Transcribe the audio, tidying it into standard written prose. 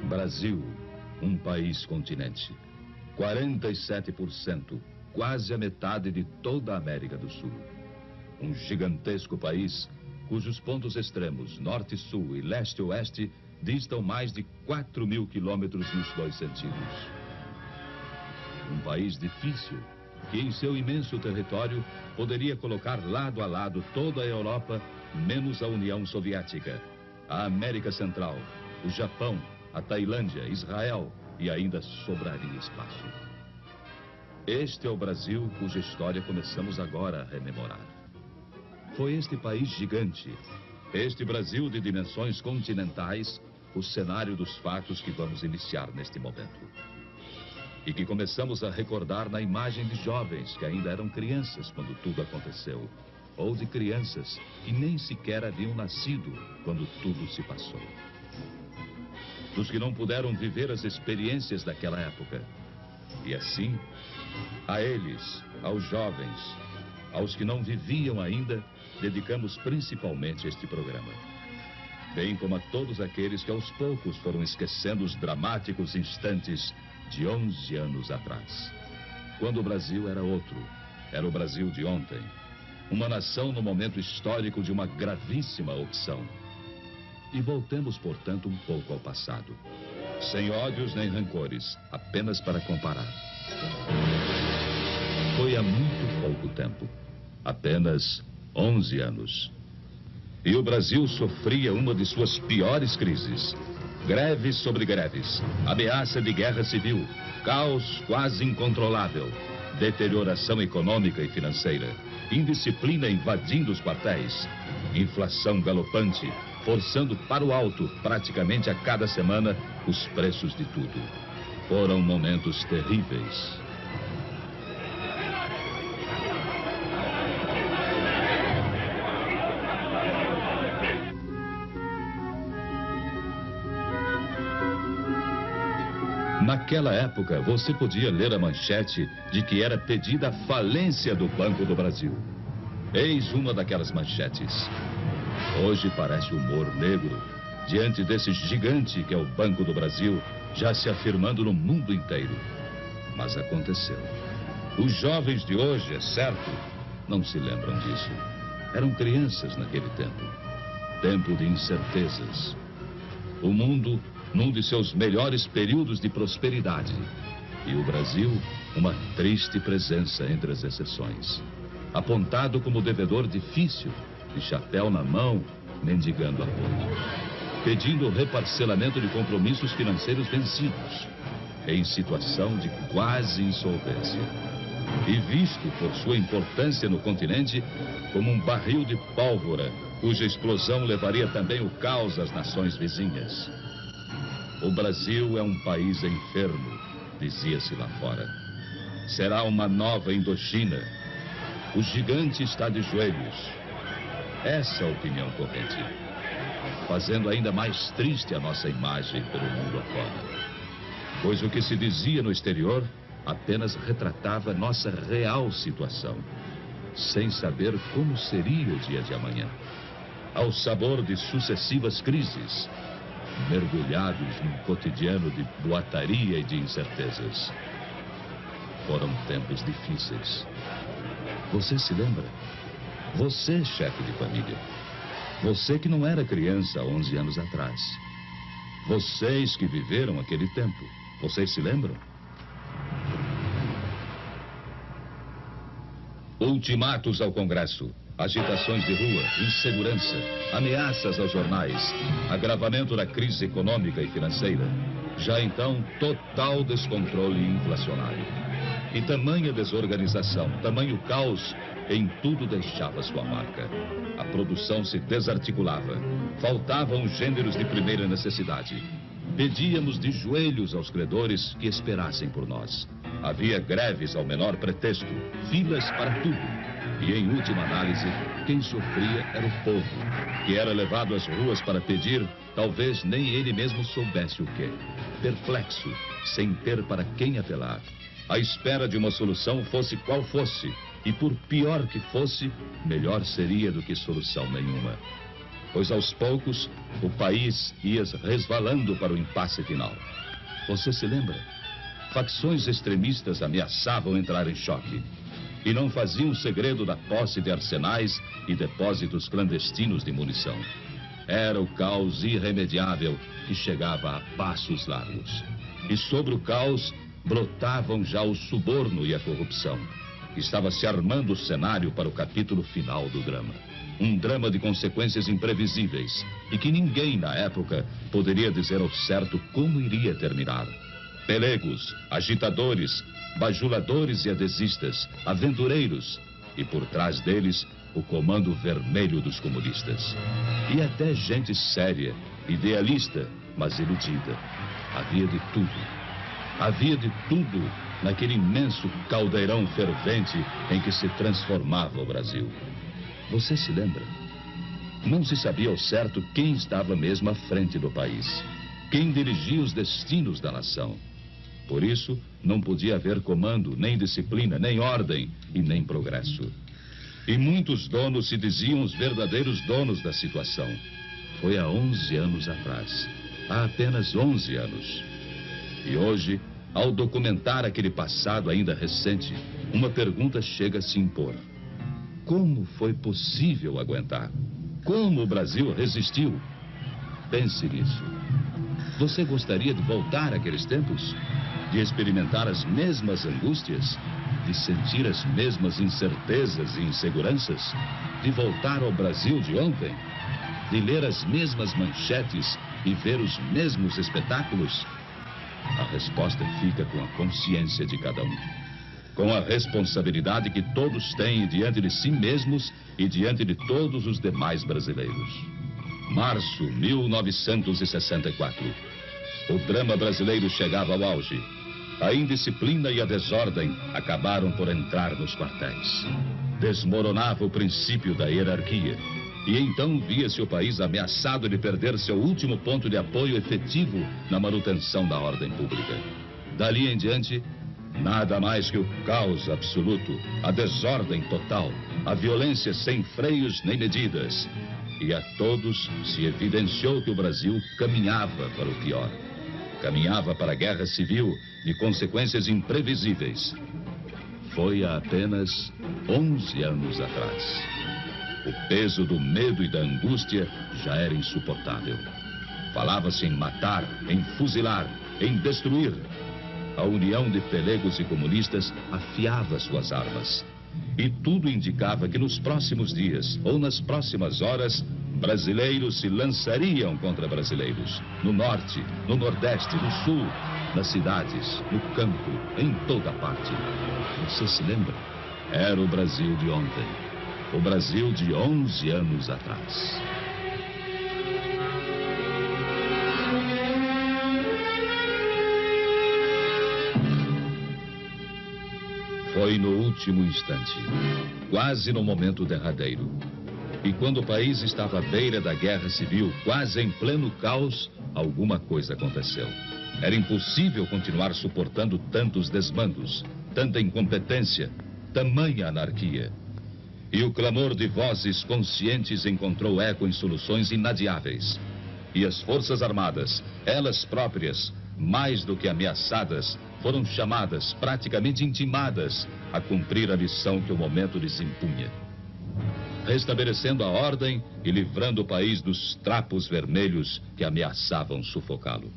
Brasil, um país continente. 47%, quase a metade de toda a América do Sul. Um gigantesco país cujos pontos extremos, norte e sul e leste e oeste, distam mais de 4.000 quilômetros nos dois sentidos. Um país difícil, que em seu imenso território poderia colocar lado a lado toda a Europa, menos a União Soviética, a América Central, o Japão, a Tailândia, Israel, e ainda sobraria espaço. Este é o Brasil cuja história começamos agora a rememorar. Foi este país gigante, este Brasil de dimensões continentais, o cenário dos fatos que vamos iniciar neste momento. E que começamos a recordar na imagem de jovens que ainda eram crianças quando tudo aconteceu, ou de crianças que nem sequer haviam nascido quando tudo se passou. Dos que não puderam viver as experiências daquela época. E assim, a eles, aos jovens, aos que não viviam ainda, dedicamos principalmente este programa. Bem como a todos aqueles que aos poucos foram esquecendo os dramáticos instantes de 11 anos atrás. Quando o Brasil era outro, era o Brasil de ontem. Uma nação no momento histórico de uma gravíssima opção. E voltemos, portanto, um pouco ao passado. Sem ódios nem rancores, apenas para comparar. Foi há muito pouco tempo, apenas 11 anos. E o Brasil sofria uma de suas piores crises. Greves sobre greves, ameaça de guerra civil, caos quase incontrolável, deterioração econômica e financeira, indisciplina invadindo os quartéis, inflação galopante, forçando para o alto, praticamente a cada semana, os preços de tudo. Foram momentos terríveis. Naquela época, você podia ler a manchete de que era pedida a falência do Banco do Brasil. Eis uma daquelas manchetes. Hoje parece humor negro, diante desse gigante que é o Banco do Brasil, já se afirmando no mundo inteiro. Mas aconteceu. Os jovens de hoje, é certo, não se lembram disso. Eram crianças naquele tempo. Tempo de incertezas. O mundo num de seus melhores períodos de prosperidade. E o Brasil, uma triste presença entre as exceções. Apontado como devedor difícil, de chapéu na mão, mendigando apoio. Pedindo o reparcelamento de compromissos financeiros vencidos. Em situação de quase insolvência. E visto por sua importância no continente como um barril de pólvora, cuja explosão levaria também o caos às nações vizinhas. O Brasil é um país enfermo, dizia-se lá fora. Será uma nova Indochina. O gigante está de joelhos. Essa é a opinião corrente. Fazendo ainda mais triste a nossa imagem pelo mundo afora. Pois o que se dizia no exterior apenas retratava nossa real situação, sem saber como seria o dia de amanhã. Ao sabor de sucessivas crises, mergulhados num cotidiano de boataria e de incertezas. Foram tempos difíceis. Você se lembra? Você, chefe de família. Você que não era criança há 11 anos atrás. Vocês que viveram aquele tempo. Vocês se lembram? Ultimatos ao Congresso. Agitações de rua, insegurança, ameaças aos jornais, agravamento da crise econômica e financeira. Já então, total descontrole inflacionário. E tamanha desorganização, tamanho caos, em tudo deixava sua marca. A produção se desarticulava. Faltavam os gêneros de primeira necessidade. Pedíamos de joelhos aos credores que esperassem por nós. Havia greves ao menor pretexto, filas para tudo. E, em última análise, quem sofria era o povo, que era levado às ruas para pedir, talvez nem ele mesmo soubesse o quê. Perplexo, sem ter para quem apelar. À espera de uma solução, fosse qual fosse. E por pior que fosse, melhor seria do que solução nenhuma. pois aos poucos o país ia resvalando para o impasse final. Você se lembra? Facções extremistas ameaçavam entrar em choque e não faziam segredo da posse de arsenais e depósitos clandestinos de munição. Era o caos irremediável que chegava a passos largos. E sobre o caos brotavam já o suborno e a corrupção. Estava se armando o cenário para o capítulo final do drama. Um drama de consequências imprevisíveis e que ninguém na época poderia dizer ao certo como iria terminar. Pelegos, agitadores, bajuladores e adesistas, aventureiros e por trás deles o comando vermelho dos comunistas. E até gente séria, idealista, mas iludida. Havia de tudo. Havia de tudo naquele imenso caldeirão fervente em que se transformava o Brasil. Você se lembra? Não se sabia ao certo quem estava mesmo à frente do país, quem dirigia os destinos da nação. Por isso, não podia haver comando, nem disciplina, nem ordem e nem progresso. E muitos donos se diziam os verdadeiros donos da situação. Foi há 11 anos atrás. Há apenas 11 anos. E hoje, ao documentar aquele passado ainda recente, uma pergunta chega a se impor. Como foi possível aguentar? Como o Brasil resistiu? Pense nisso. Você gostaria de voltar àqueles tempos? De experimentar as mesmas angústias? De sentir as mesmas incertezas e inseguranças? De voltar ao Brasil de ontem? De ler as mesmas manchetes e ver os mesmos espetáculos? A resposta fica com a consciência de cada um. Com a responsabilidade que todos têm diante de si mesmos e diante de todos os demais brasileiros. Março 1964. O drama brasileiro chegava ao auge. A indisciplina e a desordem acabaram por entrar nos quartéis. Desmoronava o princípio da hierarquia. E então via-se o país ameaçado de perder seu último ponto de apoio efetivo na manutenção da ordem pública. Dali em diante, nada mais que o caos absoluto, a desordem total, a violência sem freios nem medidas. E a todos se evidenciou que o Brasil caminhava para o pior. Caminhava para a guerra civil de consequências imprevisíveis. Foi há apenas 11 anos atrás. O peso do medo e da angústia já era insuportável. Falava-se em matar, em fuzilar, em destruir. A união de pelegos e comunistas afiava suas armas. E tudo indicava que nos próximos dias, ou nas próximas horas, brasileiros se lançariam contra brasileiros. No norte, no nordeste, no sul, nas cidades, no campo, em toda parte. Você se lembra? Era o Brasil de ontem. O Brasil de 11 anos atrás. Foi no último instante, quase no momento derradeiro. E quando o país estava à beira da guerra civil, quase em pleno caos, alguma coisa aconteceu. Era impossível continuar suportando tantos desmandos, tanta incompetência, tamanha anarquia. E o clamor de vozes conscientes encontrou eco em soluções inadiáveis. E as Forças Armadas, elas próprias, mais do que ameaçadas, foram chamadas, praticamente intimadas, a cumprir a missão que o momento lhes impunha. Restabelecendo a ordem e livrando o país dos trapos vermelhos que ameaçavam sufocá-lo.